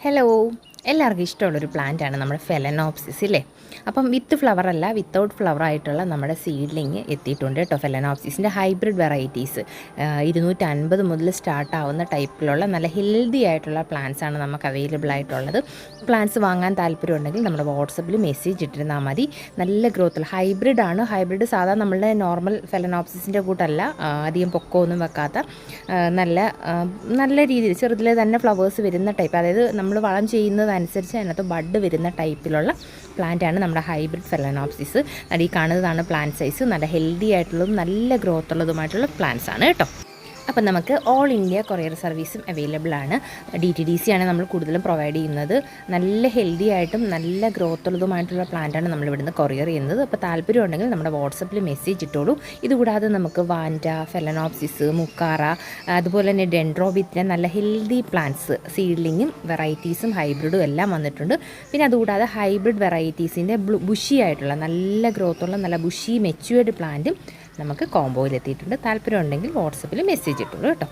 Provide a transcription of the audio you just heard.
Hello, എല്ലാവർക്കും ഇഷ്ടമുള്ളൊരു പ്ലാന്റാണ് നമ്മുടെ ഫെലനോപ്സിസ് ഇല്ലേ. അപ്പം വിത്ത് ഫ്ലവർ അല്ല, വിത്തൗട്ട് ഫ്ലവർ ആയിട്ടുള്ള നമ്മുടെ സീഡ്ലിങ് എത്തിയിട്ടുണ്ട് കേട്ടോ. ഫെലനോപ്സിസിൻ്റെ ഹൈബ്രിഡ് വെറൈറ്റീസ് 250 മുതൽ സ്റ്റാർട്ടാവുന്ന ടൈപ്പിലുള്ള നല്ല ഹെൽത്തി ആയിട്ടുള്ള പ്ലാന്റ്സ് ആണ് നമുക്ക് അവൈലബിൾ ആയിട്ടുള്ളത്. പ്ലാന്റ്സ് വാങ്ങാൻ താല്പര്യമുണ്ടെങ്കിൽ നമ്മുടെ വാട്സപ്പിൽ മെസ്സേജ് ഇട്ടിരുന്നാൽ മതി. നല്ല ഗ്രോത്തുള്ള ഹൈബ്രിഡാണ്. ഹൈബ്രിഡ് സാധാരണ നമ്മളുടെ നോർമൽ ഫെലനോപ്സിസിൻ്റെ കൂട്ടല്ല, അധികം പൊക്കമൊന്നും വെക്കാത്ത നല്ല രീതിയിൽ ചെറുതിലെ തന്നെ ഫ്ലവേഴ്സ് വരുന്ന ടൈപ്പ്, അതായത് നമ്മൾ വളം ചെയ്യുന്നതനുസരിച്ച് അതിനകത്ത് ബഡ് വരുന്ന ടൈപ്പിലുള്ള പ്ലാന്റാണ് നമ്മുടെ ഹൈബ്രിഡ് ഫെലനോപ്സിസ്. ഈ കാണുന്നതാണ് പ്ലാന്റ് സൈസ്. നല്ല ഹെൽത്തി ആയിട്ടുള്ളതും നല്ല ഗ്രോത്ത് ഉള്ളതുമായിട്ടുള്ള പ്ലാന്റ്സ് ആണ് കേട്ടോ. അപ്പം നമുക്ക് ഓൾ ഇന്ത്യ കൊറിയർ സർവീസും അവൈലബിൾ ആണ്. DTDC ആണ് നമ്മൾ കൂടുതലും പ്രൊവൈഡ് ചെയ്യുന്നത്. നല്ല ഹെൽത്തി ആയിട്ടും നല്ല ഗ്രോത്ത് ഉള്ളതുമായിട്ടുള്ള പ്ലാന്റാണ് നമ്മളിവിടുന്ന് കൊറിയർ ചെയ്യുന്നത്. അപ്പോൾ താല്പര്യം ഉണ്ടെങ്കിൽ നമ്മുടെ വാട്സപ്പിൽ മെസ്സേജ് ഇട്ടോളൂ. ഇതുകൂടാതെ നമുക്ക് വാൻഡ, ഫെലനോപ്സിസ്, മുക്കാറ, അതുപോലെ തന്നെ ഡെൻഡ്രോബിത്തിൻ്റെ നല്ല ഹെൽത്തി പ്ലാന്റ്സ് സീഡ്ലിങ്ങും വെറൈറ്റീസും ഹൈബ്രിഡും എല്ലാം വന്നിട്ടുണ്ട്. പിന്നെ അതുകൂടാതെ ഹൈബ്രിഡ് വെറൈറ്റീസിൻ്റെ ബുഷി ആയിട്ടുള്ള നല്ല ഗ്രോത്തുള്ള നല്ല ബുഷി മെച്യൂർഡ് പ്ലാന്റും നമുക്ക് കോംബോയിൽ എത്തിയിട്ടുണ്ട്. താല്പര്യം ഉണ്ടെങ്കിൽ വാട്സപ്പിൽ മെസ്സേജ് ഇട്ടുള്ളൂ കേട്ടോ.